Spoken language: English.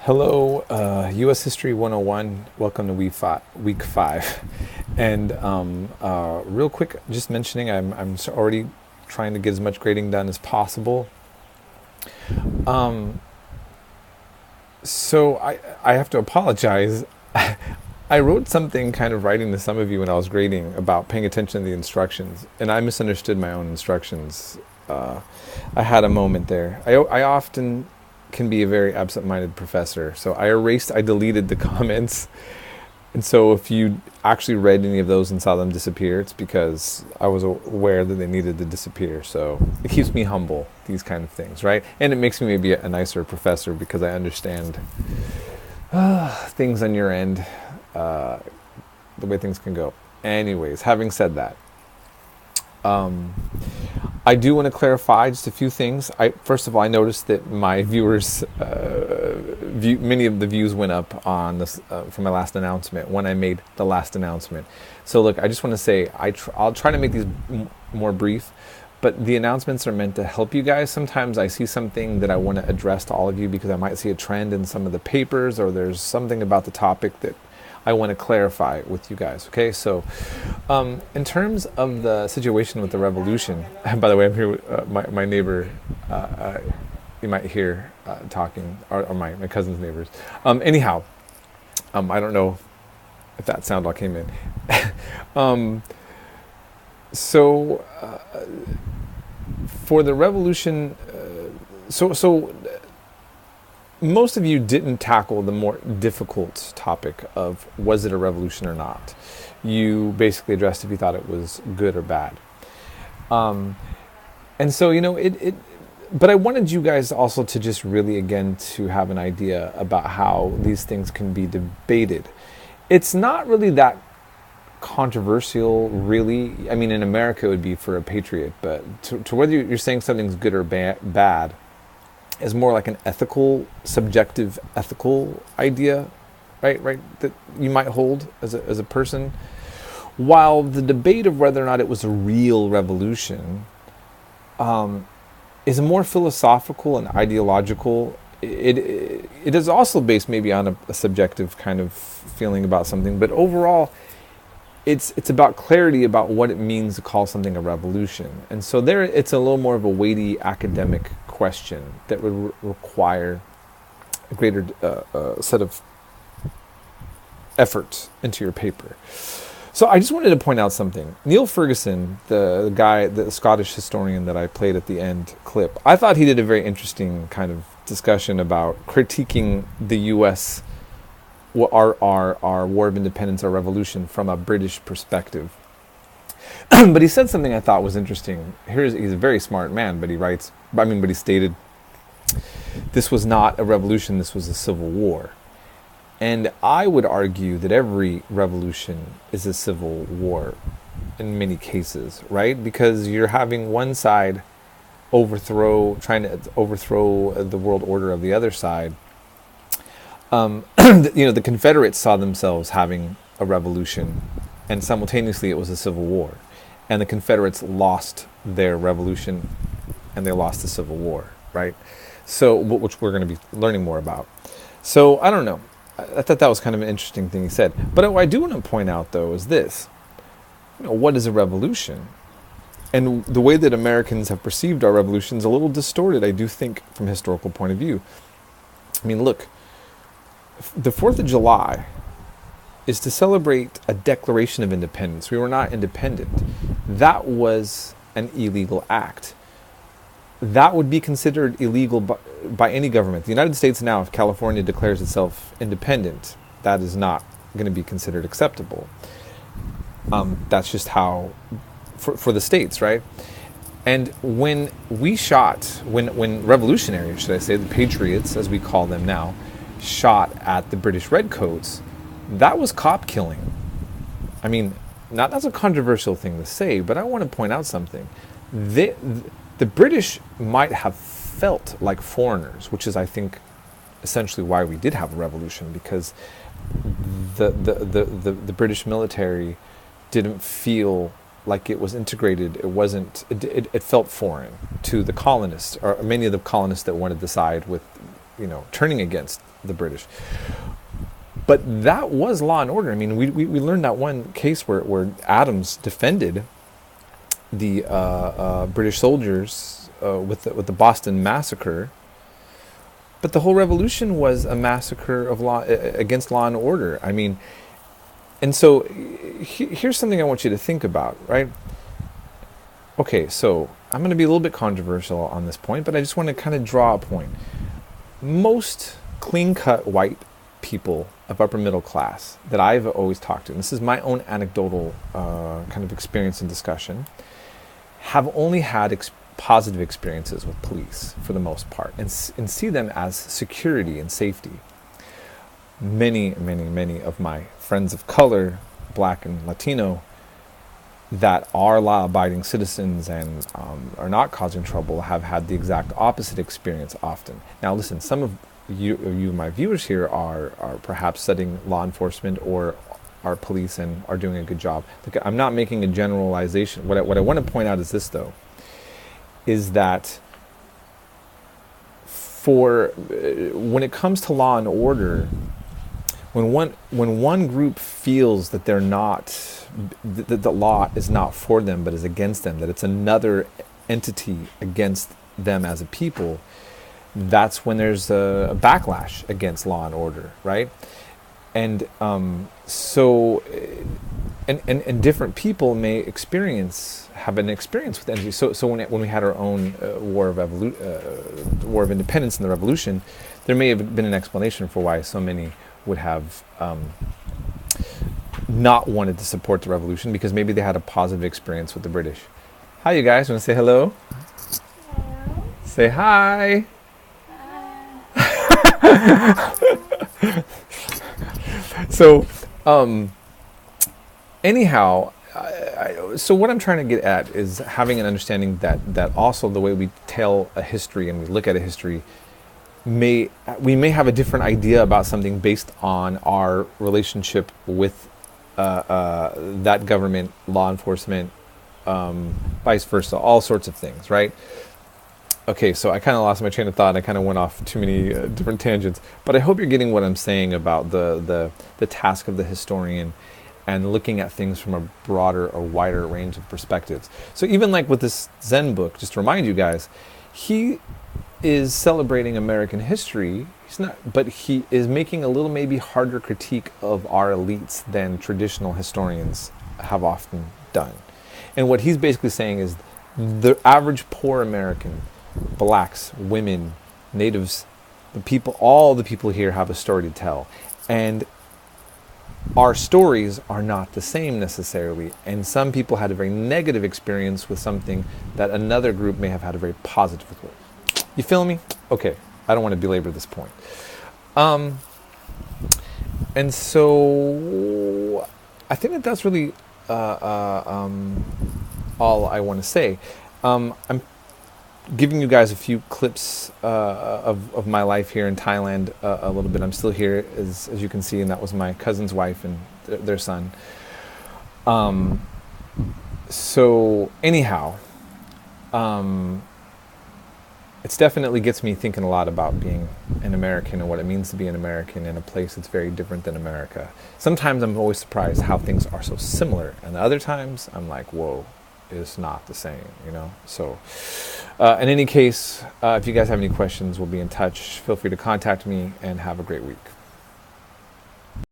Hello, U.S. History 101. Welcome to week 5. And real quick, just mentioning, I'm already trying to get as much grading done as possible. Um, so I have to apologize. I wrote something kind of writing to some of you when I was grading about paying attention to the instructions, and I misunderstood my own instructions. Uh, I had a moment there. I often can be a very absent-minded professor, so I deleted the comments. And so if you actually read any of those and saw them disappear, it's because I was aware that they needed to disappear. So it keeps me humble, these kind of things, right? And it makes me maybe a nicer professor because I understand things on your end, uh, the way things can go. Anyways, having said that, um, I do want to clarify just a few things. First of all, I noticed that my viewers, many of the views went up on this from my last announcement when I made the last announcement. So look, I just want to say I'll try to make these more brief, but the announcements are meant to help you guys. Sometimes I see something that I want to address to all of you because I might see a trend in some of the papers, or there's something about the topic that I want to clarify with you guys. Okay, so in terms of the situation with the revolution, and by the way, I'm here with my neighbor. You might hear talking, or my cousin's neighbors. Anyhow, I don't know if that sound all came in. um, so for the revolution, so most of you didn't tackle the more difficult topic of was it a revolution or not. You basically addressed if you thought it was good or bad. Um, and so, but I wanted you guys also to just really, again, to have an idea about how these things can be debated. It's not really that controversial, really. I mean, in America, it would be for a patriot, but to whether you're saying something's good or bad is more like an subjective ethical idea, right, that you might hold as a person. While the debate of whether or not it was a real revolution is more philosophical and ideological. It is also based maybe on a subjective kind of feeling about something, but overall, it's about clarity about what it means to call something a revolution. And so there, it's a little more of a weighty academic question that would require a greater set of effort into your paper. So I just wanted to point out something. Neil Ferguson, the guy, the Scottish historian that I played at the end clip, I thought he did a very interesting kind of discussion about critiquing the U.S., our War of Independence, our revolution, from a British perspective. But he said something I thought was interesting. He's a very smart man, but he stated, this was not a revolution, this was a civil war. And I would argue that every revolution is a civil war in many cases, right? Because you're having one side trying to overthrow the world order of the other side. The Confederates saw themselves having a revolution, and simultaneously it was a civil war. And the Confederates lost their revolution, and they lost the Civil War, right? So, which we're going to be learning more about. So, I don't know. I thought that was kind of an interesting thing he said. But what I do want to point out, though, is this. What is a revolution? And the way that Americans have perceived our revolution is a little distorted, I do think, from a historical point of view. I mean, look, the 4th of July is to celebrate a declaration of independence. We were not independent. That was an illegal act. That would be considered illegal by any government. The United States now, if California declares itself independent, that is not going to be considered acceptable. That's just how, for the states, right? And when revolutionaries, should I say, the patriots, as we call them now, shot at the British Redcoats, that was cop killing. I mean, that's a controversial thing to say, but I want to point out something. The British might have felt like foreigners, which is, I think, essentially why we did have a revolution, because the British military didn't feel like it was integrated. It felt foreign to the colonists, or many of the colonists that wanted to side with turning against the British. But that was law and order. I mean, we learned that one case where Adams defended the British soldiers with the Boston Massacre. But the whole revolution was a massacre of against law and order. I mean, and so here's something I want you to think about, right? Okay, so I'm going to be a little bit controversial on this point, but I just want to kind of draw a point. Most clean-cut white people of upper middle class that I've always talked to, and this is my own anecdotal kind of experience and discussion, have only had positive experiences with police for the most part, and see them as security and safety. Many of my friends of color, Black and Latino, that are law-abiding citizens and are not causing trouble have had the exact opposite experience often. Now listen, some of you my viewers here are perhaps studying law enforcement or are police and are doing a good job. Look, I'm not making a generalization. What I want to point out is this, though, is that when it comes to law and order, when one group feels that they're not, that the law is not for them but is against them, that it's another entity against them as a people, that's when there's a backlash against law and order, right? And different people may have an experience with energy. So when we had our own war of independence and the revolution, there may have been an explanation for why so many would have not wanted to support the revolution, because maybe they had a positive experience with the British. Hi, you guys. Want to say hello? Hello. Say hi. So, anyhow, so what I'm trying to get at is having an understanding that also the way we tell a history and we look at a history, we may have a different idea about something based on our relationship with that government, law enforcement, vice versa, all sorts of things, right? Okay, so I kind of lost my train of thought. I kind of went off too many different tangents, but I hope you're getting what I'm saying about the task of the historian and looking at things from a broader or wider range of perspectives. So even like with this Zen book, just to remind you guys, he is celebrating American history. But he is making a little maybe harder critique of our elites than traditional historians have often done. And what he's basically saying is the average poor American, blacks, women, natives, all the people here have a story to tell. And our stories are not the same necessarily. And some people had a very negative experience with something that another group may have had a very positive with. You feel me? Okay. I don't want to belabor this point. And so I think that's really all I want to say. I'm giving you guys a few clips of my life here in Thailand a little bit. I'm still here, as you can see, and that was my cousin's wife and their son. So anyhow, it definitely gets me thinking a lot about being an American and what it means to be an American in a place that's very different than America. Sometimes I'm always surprised how things are so similar, and other times I'm like, whoa, it's not the same, So in any case, if you guys have any questions, we'll be in touch. Feel free to contact me, and have a great week.